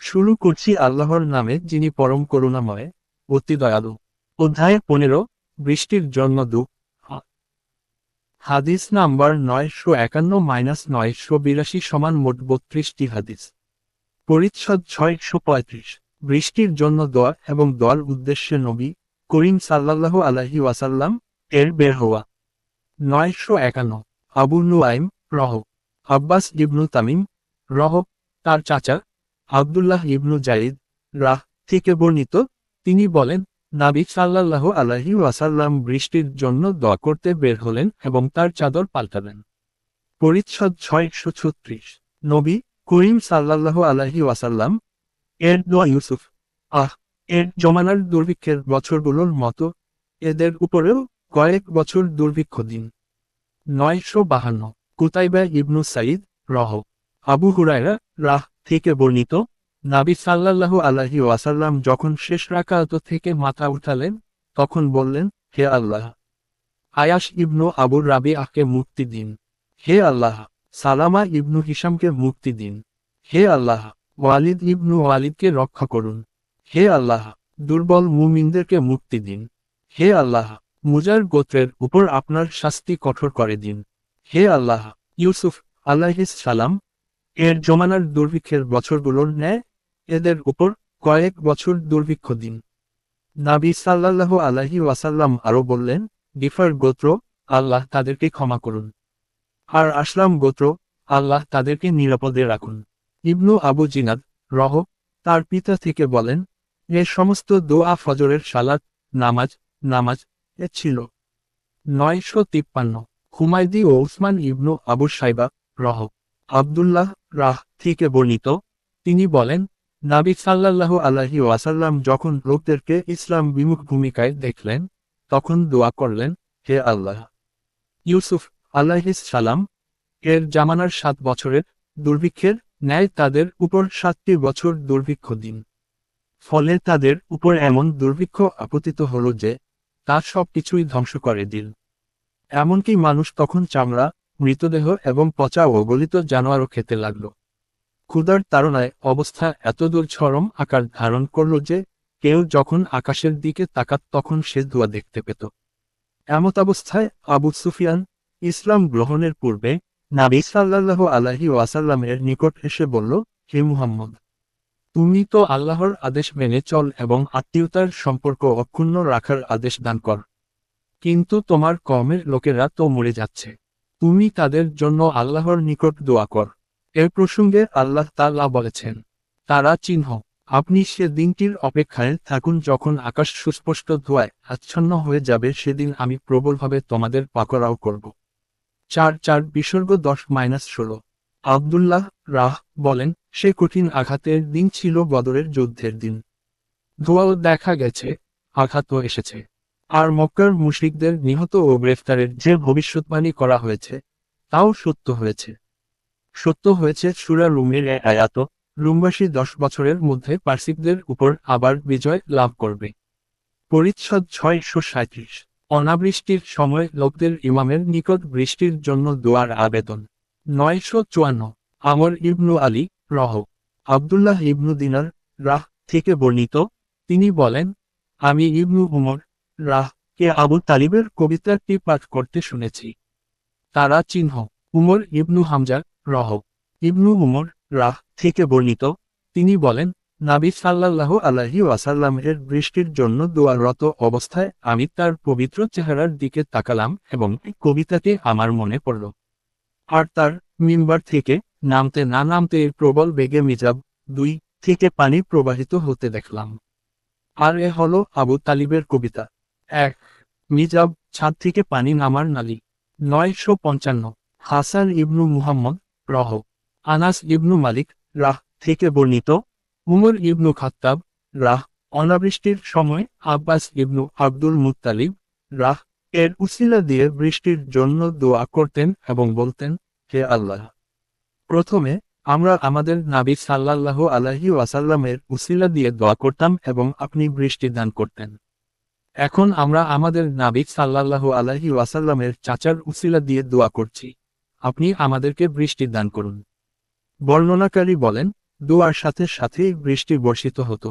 শুরু করছি আল্লাহর নামে, যিনি পরম করুণাময়, অতি দয়ালু। অধ্যায় 15, বৃষ্টির জন্য দুঃখ। হাদিস নাম্বার 951-982 সমান মোট 32টি হাদিস। পরিচ্ছদ 635, বৃষ্টির জন্য দোয়া এবং দোয়ার উদ্দেশ্যে নবী করিম সাল্লাল্লাহু আলাইহি ওয়াসাল্লাম এর বের হওয়া। 951, আবু নুআইম রহ আব্বাস ইবনু তামিম রহ তার চাচা আব্দুল্লাহ ইবনু জাইদ রাহ থেকে বর্ণিত, তিনি বলেন, নাবী সাল্লাল্লাহু আলাইহি ওয়াসাল্লাম বৃষ্টির জন্য দোয়া করতে বের হলেন এবং তার চাদর পাল্টালেন। পরিচ্ছদ 636, নবী করিম সাল্লাল্লাহু আলাইহি ওয়াসাল্লাম এর দোয়া ইউসুফ এর জমানার দুর্ভিক্ষের বছরগুলোর মতো এদের উপরেও কয়েক বছর দুর্ভিক্ষ দিন। 952, কুতাইবা ইবনু সাইদ রহ আবু হুরায়রা রাহ থেকে বর্ণিত, নাবী সাল্লাল্লাহু আলাইহি ওয়াসাল্লাম যখন শেষ রাকাত থেকে মাথা উঠালেন, তখন বললেন, হে আল্লাহ, আয়াশ ইবনু আবুর রাবিআহকে মুক্তি দিন। হে আল্লাহ, সালামা ইবনু হিশামকে মুক্তি দিন। হে আল্লাহ, ওয়ালিদ ইবনু ওয়ালিদকে রক্ষা করুন। হে আল্লাহ, দুর্বল মুমিনদেরকে মুক্তি দিন। হে আল্লাহ, মুজার গোত্রের উপর আপনার শাস্তি কঠোর করে দিন। হে আল্লাহ, ইউসুফ আলাইহিস সালাম এর জমানার দুর্ভিক্ষের বছরগুলোর ন্যায় এদের উপর কয়েক বছর দুর্ভিক্ষ দিন। নাবী সাল্লাল্লাহু আলাইহি ওয়াসাল্লাম আরও বললেন, গিফার গোত্র, আল্লাহ তাদেরকে ক্ষমা করুন। আর আসলাম গোত্র, আল্লাহ তাদেরকে নিরাপদে রাখুন। ইবনু আবু জিনাদ রহ তার পিতা থেকে বলেন, এ সমস্ত দোয়া ফজরের সালাত নামাজ এ ছিল। 953, হুমায়দি ও উসমান ইবনু আবু সাইবা রহ আব্দুল্লাহ রাহ থেকে বর্ণিত, তিনি বলেন, নাবী সাল্লাল্লাহু আলাইহি ওয়াসাল্লাম যখন লোকদেরকে ইসলাম বিমুখ ভূমিকায় দেখলেন, তখন দোয়া করলেন, হে আল্লাহ, ইউসুফ আলাইহিস সালাম এর জামানার 7 বছরের দুর্ভিক্ষের ন্যায় তাদের উপর 7টি বছর দুর্ভিক্ষ দিন। ফলে তাদের উপর এমন দুর্ভিক্ষ আপতিত হল যে তা সবকিছুই ধ্বংস করে দিল। এমনকি মানুষ তখন চামড়া, মৃতদেহ এবং পচা ও গলিত জানোয়ারও খেতে লাগল। ক্ষুধার তাড়নায় অবস্থা এতদূর চরম আকার ধারণ করল যে কেউ যখন আকাশের দিকে তাকাত তখন সে ধোঁয়া দেখতে পেত। এমতাবস্থায় আবু সুফিয়ান ইসলাম গ্রহণের পূর্বে নাবী সাল্লাল্লাহু আলাইহি ওয়াসাল্লামের নিকট এসে বলল, হে মুহাম্মদ, তুমি তো আল্লাহর আদেশ মেনে চল এবং আত্মীয়তার সম্পর্ক অক্ষুণ্ণ রাখার আদেশ দান কর, কিন্তু তোমার কওমের লোকেরা তো মরে যাচ্ছে। তুমি তাদের জন্য আল্লাহর নিকট দোয়া কর। এর প্রসঙ্গে আল্লাহ তাআলা বলেছেন, তারা চিহ্ন, আপনি সে দিনটির অপেক্ষায় থাকুন যখন আকাশ সুস্পষ্ট ধোঁয়ায় আচ্ছন্ন হয়ে যাবে, সেদিন আমি প্রবলভাবে তোমাদের পাকড়াও করব। 4 বিসর্গ 10-16, আব্দুল্লাহ রাহ বলেন, সে কঠিন আঘাতের দিন ছিল বদরের যুদ্ধের দিন। ধোঁয়াও দেখা গেছে, আঘাতও এসেছে। আর মক্কার মুশরিকদের নিহত ও গ্রেফতারের যে ভবিষ্যৎবাণী করা হয়েছে তাও সত্য হয়েছে। সূরা রুমের আয়াত, রুমবাসী 10 বছরের মধ্যে পার্সিকদের উপর আবার বিজয় লাভ করবে। পরিচ্ছদ 637, অনাবৃষ্টির সময় লোকদের ইমামের নিকট বৃষ্টির জন্য দোয়ার আবেদন। 954, আমর ইবনু আলী রহ আব্দুল্লাহ ইবনু দিনার রাহ থেকে বর্ণিত, তিনি বলেন, আমি ইবনু উমর রাহ কে আবু তালিবের কবিতাটি পাঠ করতে শুনেছি। তারা চিহ্ন, উমর ইবনু হামজা রহ ইবনু উমর রাহ থেকে বর্ণিত, তিনি বলেন, নাবী সাল্লাল্লাহু আলাইহি ওয়াসাল্লাম এর বৃষ্টির জন্য দোয়ারত অবস্থায় আমি তার পবিত্র চেহারার দিকে তাকালাম এবং কবিতাটি আমার মনে পড়ল। আর তার মিম্বার থেকে নামতে না নামতে প্রবল বেগে মিজাব 2 থেকে পানি প্রবাহিত হতে দেখলাম। আর এ হলো আবু তালিবের কবিতা। 1, মিজাব, ছাদ থেকে পানি নামার নালী। 955, হাসান ইবনু মুহাম্মদ রহ আনাস ইবনু মালিক রাহ থেকে বর্ণিত, উমর ইবনু খাত্তাব রাহ অনাবৃষ্টির সময় আব্বাস ইবনু আব্দুল মুত্তালিব রাহ এর উসিলা দিয়ে বৃষ্টির জন্য দোয়া করতেন এবং বলতেন, হে আল্লাহ, প্রথমে আমরা আমাদের নাবী সাল্লাল্লাহু আলাইহি ওয়াসাল্লামের উসিলা দিয়ে দোয়া করতাম এবং আপনি বৃষ্টি দান করতেন। এখন আমরা আমাদের নাবী সাল্লাল্লাহু আলাইহি ওয়াসাল্লামের চাচার উসিলা দিয়ে দোয়া করছি, আপনি আমাদেরকে বৃষ্টি দান করুন। বর্ণনাকারী বলেন, দোয়ার সাথে সাথেই বৃষ্টি বর্ষিত হতো।